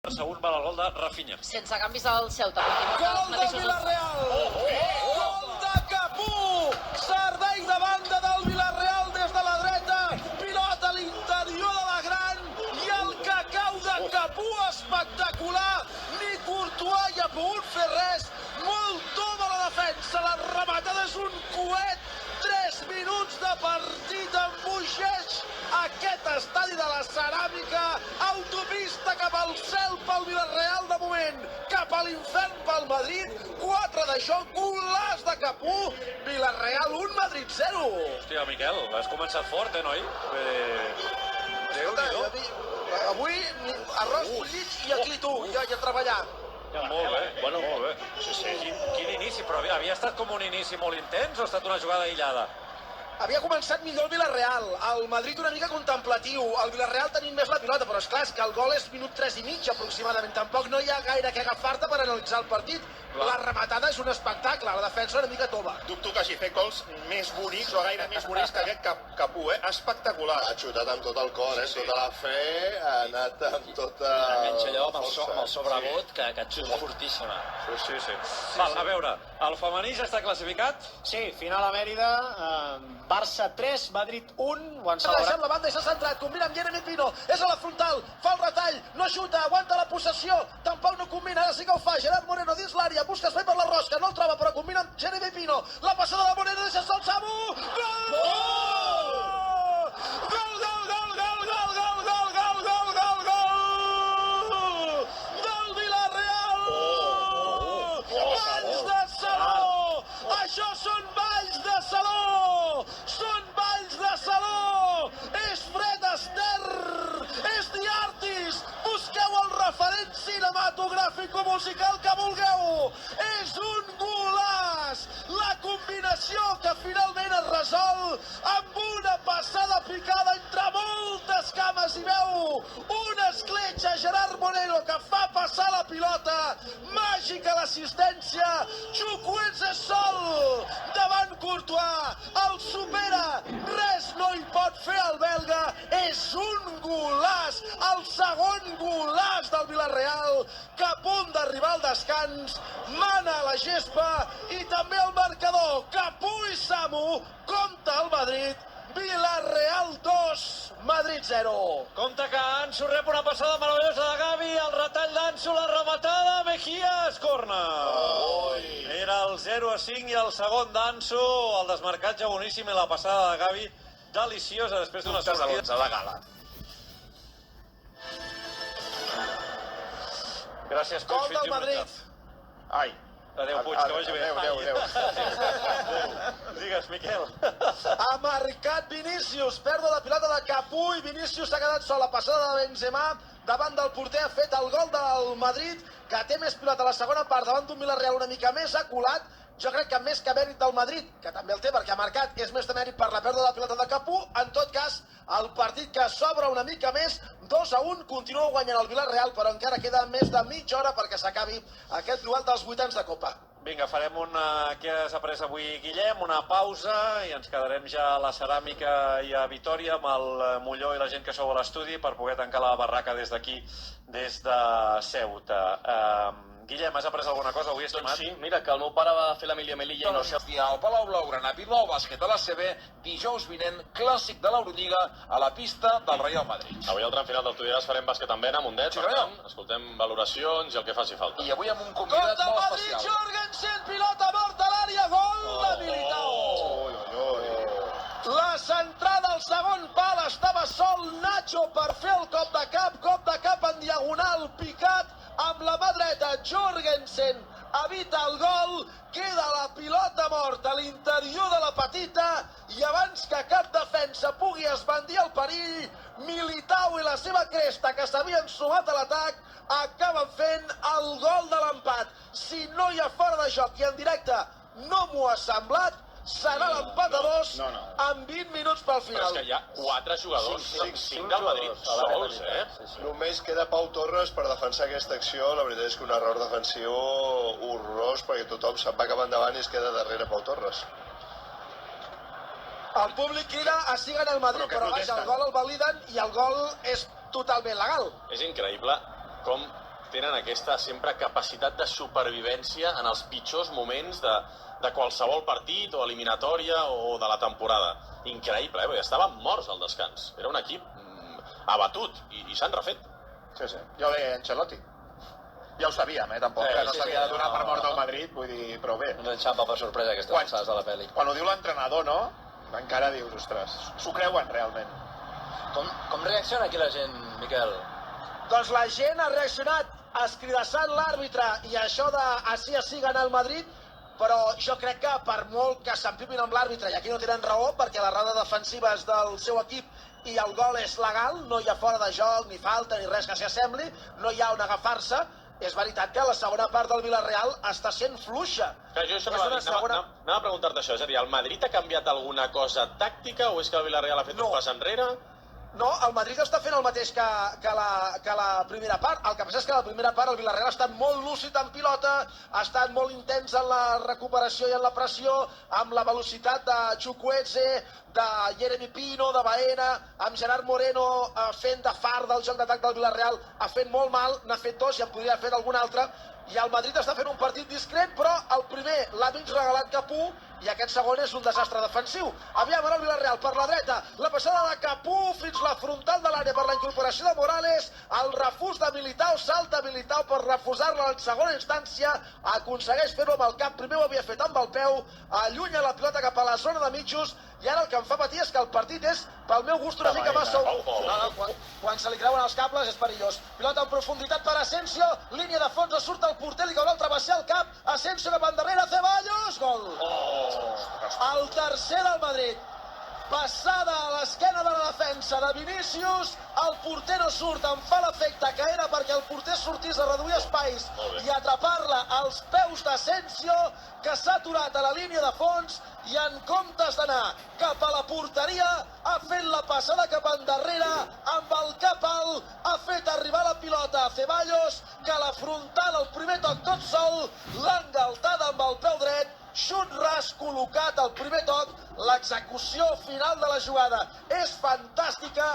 Segon val el gol de Rafinha. Sense canvis al Ceuta. Gol del Villarreal! Gol de Capú! Servei de banda del Villarreal des de la dreta. Pilota a l'interior de la gran. I el cacau de Capú espectacular. Ni Courtois hi ha pogut fer res. Molt tova la defensa. La rematada és un coet. 3 minuts de partit emboixeix aquest estadi de la Ceràmica. Autopista cap al cel pel Villarreal de moment, cap a l'infern pel Madrid. 4 de joc, golaç de Capú. Villarreal 1, Madrid 0. Hòstia, Miquel, has començat fort, noi? Déu-n'hi-do. Avui arròs bullit i aquí tu, ja a treballar. Molt bé, molt bé. Quin inici, però havia estat com un inici molt intens o ha estat una jugada aïllada? Havia començat millor el Villarreal, el Madrid una mica contemplatiu, el Villarreal tenint més la pilota, però és clar, és que el gol és minut 3 i mig aproximadament, tampoc no hi ha gaire que agafar-te per analitzar el partit. La rematada és un espectacle, la defensa una mica tova. Dubto que hagi fet gols més bonics o gaire més bonics que aquest Capú, Espectacular. Ha xutat amb tot el cor, tota la fe, ha anat amb tota enganxa allò amb força. el sobrebot, que et xuta fortíssima. Sí. Val, a veure, el femení ja està classificat? Sí, final a Mèrida, Barça 3, Madrid 1, ho han S'ha deixat la banda i s'ha centrat, combina amb Jeremy Pino, és a la frontal, fa el retall, no xuta, aguanta la possessió, tampoc no combina, ara sí que ho fa, Gerard Moreno dins l'àrea, busca espai per la rosca, no el troba, però combina amb Jeremy Pino, la passada de Moreno, deixa sol Samu, gol! Gol, gol, gol, gol, gol, gol, gol, gol, gol, gol, gol! Del Villarreal! Valls de Saló! Això són Valls de Saló! Són Valls de Saló! És Fred Astaire! És The Artist! Busqueu el referent cinematogràfic o musical que vulgueu! És un golaç! La combinació que finalment es resol amb una passada picada entre moltes cames i veu una escletxa Gerard Moreno que fa passar la pilota, màgica l'assistència, Chukwueze sol davant Courtois, el supera, res no hi pot fer el belga, és un golaç, el segon golaç del Villarreal, que a punt d'arribar al descans, mana a la gespa i també el marcador, Capú i Samu, compta el Madrid, Villarreal 2, Madrid 0. Compte que Ansu rep una passada meravellosa de Gavi, el retall d'Ansu, la rematada, Mejías, corna. Era el 0-5 i el segon d'Ansu, el desmarcatge boníssim i la passada de Gavi, deliciosa després d'una sortida. De gala. Gràcies, Puig, Gol fins del i Madrid. tot. Adéu, Puig, que vagi bé. Adéu. Digues, Miquel. Ha marcat Vinícius, pèrdua de pilota de Capú i Vinícius s'ha quedat sol. La passada de Benzema davant del porter ha fet el gol del Madrid, que té més pilota a la segona part davant d'un Villarreal una mica més aculat. Jo crec que més que mèrit del Madrid, que també el té perquè ha marcat, és més de mèrit per la pèrdua de pilota de Capú. En tot cas, el partit que s'obre una mica més, 2-1, continua guanyant el Villarreal, però encara queda més de mitja hora perquè s'acabi aquest duel dels vuitens de Copa. Vinga, farem una... Què has après avui, Guillem? Una pausa i ens quedarem ja a la Ceràmica i a Vitòria amb el Molló i la gent que sou a l'estudi per poder tancar la barraca des d'aquí, des de Ceuta. Guillem, has après alguna cosa avui, estimat? Doncs sí, mira, que el meu pare va fer l'Emília Melilla i no sé... Al Palau Blaugrana, Bilbao Bàsquet a la CB, dijous vinent, clàssic de l'Eurolliga a la pista del Real Madrid. Avui al tram final del Tudiàs farem bàsquet amb Bena, Mundet, per tant, escoltem valoracions i el que faci falta. I avui amb un Gol convidat del molt Madrid, especial. Jorgensen, pilota morta a l'àrea, gol de Militao. La centrada al segon pal, estava sol Nacho per fer el cop de cap en diagonal, picat amb la mà dreta, Jorgensen evita el gol, queda la pilota morta a l'interior de la petita i abans que cap defensa pugui esbandir el perill, Militao i la seva cresta que s'havien sumat a l'atac acaben fent el gol de l'empat. Si no hi ha fora de joc i en directe no m'ho ha semblat, serà l'empat a 2 amb 20 minuts pel Però és final. que hi ha 4 jugadors, 5 del Madrid sols, Només queda Pau Torres per defensar aquesta acció. La veritat és que un error defensiu horrorós perquè tothom se'n va cap endavant i es queda darrere Pau Torres. El públic crida a sigan el Madrid, però vaja, el gol el validen i el gol és totalment legal. És increïble com tenen aquesta sempre capacitat de supervivència en els pitjors moments de qualsevol partit o eliminatòria o de la temporada. Increïble, perquè estaven morts al descans. Era un equip abatut i s'han refet. Sí, sí. Jo deia Ancelotti. Ja ho sabíem, tampoc, que no s'havia de donar per mort al Madrid, vull dir, però bé. Ens enxampa per sorpresa aquestes alçades de la pel·li. Quan ho diu l'entrenador, no? Encara dius, ostres, s'ho creuen realment. Com reacciona aquí la gent, Miquel? Doncs la gent ha reaccionat escridassant l'àrbitre i això de així gana el Madrid, però jo crec que per molt que s'empipin amb l'àrbitre, i aquí no tenen raó, perquè la rada defensiva és del seu equip i el gol és legal, no hi ha fora de joc, ni falta, ni res que s'hi assembli, no hi ha on agafar-se. És veritat que la segona part del Villarreal està sent fluixa. Clar, jo anava a preguntar-te això, és a dir, el Madrid ha canviat alguna cosa tàctica o és que el Villarreal ha fet un pas enrere? No, el Madrid està fent el mateix que la primera part. El que passa és que la primera part el Villarreal ha estat molt lúcid en pilota, ha estat molt intens en la recuperació i en la pressió, amb la velocitat de Chukwueze, de Jeremy Pino, de Baena, amb Gerard Moreno fent de far del joc d'atac del Villarreal, ha fet molt mal, n'ha fet dos i en podria haver fet algun altre, i el Madrid està fent un partit discret, però el primer l'ha mig regalat Capú i aquest segon és un desastre defensiu. Aviam, ara el Villarreal per la dreta, la passada de Capú fins la frontal de l'àrea per la incorporació de Morales, el refús de Militao, salta Militao per refusar-la en segona instància, aconsegueix fer-ho amb el cap, primer ho havia fet amb el peu, allunya la pilota cap a la zona de mitjos, i ara el que em fa patir és que el partit és, pel meu gust, una mica massa... Quan se li creuen els cables és perillós. Pilota en profunditat per Asensio, línia de fons, surt el porter, li cau l'altre baixa al cap, Asensio cap endarrere, Ceballos, gol! El tercer del Madrid. Passada a l'esquena de la defensa de Vinícius, el porter no surt, em fa l'efecte que era perquè el porter sortís a reduir espais i atrapar-la als peus d'Asensio, que s'ha aturat a la línia de fons i en comptes d'anar cap a la porteria ha fet la passada cap endarrere amb el cap alt, ha fet arribar la pilota a Ceballos, que la frontal al primer toc tot sol l'ha engaltada amb el peu dret, xut ras col·locat al primer toc, l'execució final de la jugada és fantàstica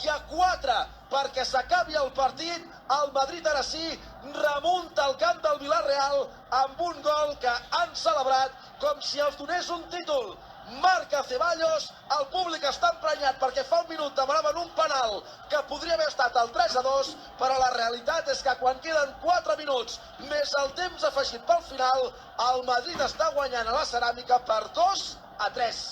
i a 4 perquè s'acabi el partit, el Madrid ara sí remunta al camp del Villarreal amb un gol que han celebrat com si els donés un títol. Marca Ceballos, el públic està emprenyat perquè fa un minut demanaven un penal que podria haver estat el 3-2, però la realitat és que quan queden 4 minuts més el temps afegit pel final, el Madrid està guanyant a la Ceràmica per 2-3.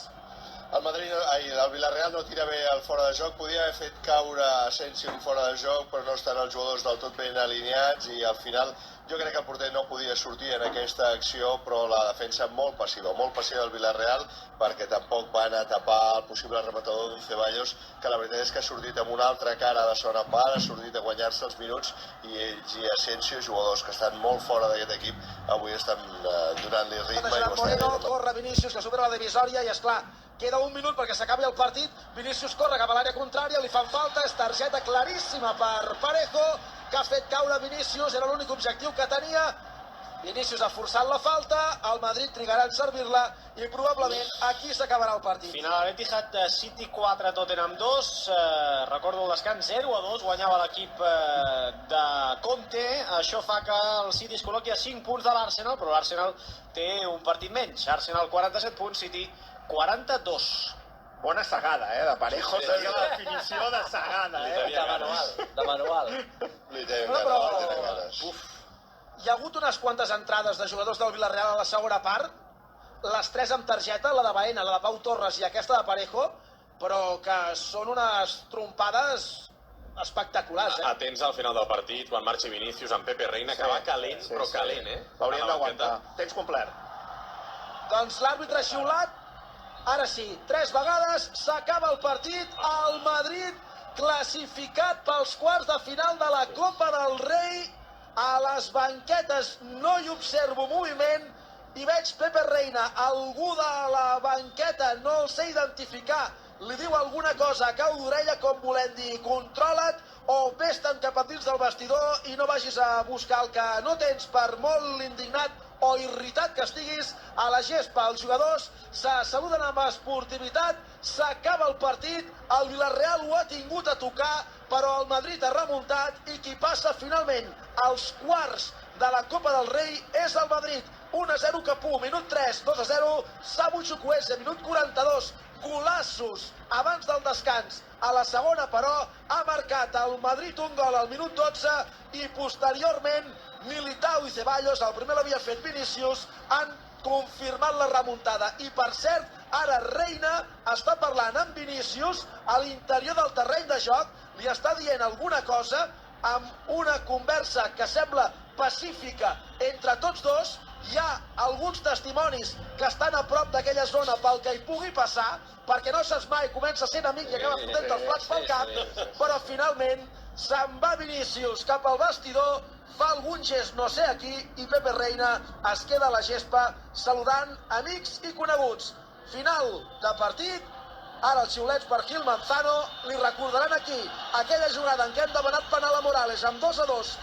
El Villarreal no tira bé el fora de joc, podia haver fet caure Asensio en fora de joc, però no estan els jugadors del tot ben alineats i al final jo crec que el porter no podia sortir en aquesta acció, però la defensa molt passiva del Villarreal, perquè tampoc van a tapar el possible rematador d'un Ceballos, que la veritat és que ha sortit amb una altra cara de segona part, ha sortit a guanyar-se els minuts, i ells i Asensio, jugadors que estan molt fora d'aquest equip, avui estan donant-li ritme i ho estan fent. Corre Vinícius, que supera la divisòria, i esclar, queda un minut perquè s'acabi el partit, Vinícius corre cap a l'àrea contrària, li fan falta, és targeta claríssima per Parejo, que ha fet caure Vinícius, era l'únic objectiu que tenia. Vinícius ha forçat la falta, el Madrid trigarà en servir-la i probablement aquí s'acabarà el partit. Final a l'Etihad, City 4, Tottenham 2, recordo el descans 0-2, guanyava l'equip de Conte, això fa que el City es col·loqui a 5 punts de l'Arsenal, però l'Arsenal té un partit menys, Arsenal 47 punts, City 42. Bona sagada, de Parejo, seria la definició de sagada, De manual. Li tenen ganes. Hi ha hagut unes quantes entrades de jugadors del Villarreal a la segona part, les 3 amb targeta, la de Baena, la de Pau Torres i aquesta de Parejo, però que són unes trompades espectaculars. Atents al final del partit, quan marxi Vinícius amb Pepe Reina, que va calent, però calent, L'haurien d'aguantar. Temps complert. Doncs l'àrbitre ha xiulat. Ara sí, 3 vegades, s'acaba el partit, el Madrid classificat pels quarts de final de la Copa del Rei. A les banquetes no hi observo moviment i veig Pepe Reina, algú de la banqueta, no el sé identificar, li diu alguna cosa a cau d'orella com volent dir controla't o vés-te'n cap a dins del vestidor i no vagis a buscar el que no tens, per molt indignat o irritat que estiguis a la gespa. Els jugadors se saluden amb esportivitat, s'acaba el partit, el Villarreal ho ha tingut a tocar, però el Madrid ha remuntat i qui passa finalment als quarts de la Copa del Rei és el Madrid. 1-0 Capú, minut 3, 2-0 Samu Chukwueze, minut 42, golaços abans del descans. A la segona, però, ha marcat el Madrid un gol al minut 12 i posteriorment Militao i Ceballos, el primer l'havia fet Vinícius, han confirmat la remuntada. I per cert, ara Reina està parlant amb Vinícius a l'interior del terreny de joc, li està dient alguna cosa amb una conversa que sembla pacífica entre tots dos. Hi ha alguns testimonis que estan a prop d'aquella zona pel que hi pugui passar, perquè no saps mai, comença sent amic i acaba fotent els plats pel cap, però finalment se'n va Vinícius cap al vestidor, fa algun gest no sé a qui, i Pepe Reina es queda a la gespa saludant amics i coneguts. Final de partit. Ara els xiulets per Gil Manzano, li recordaran aquí aquella jugada en què hem demanat penal a Morales amb 2-2,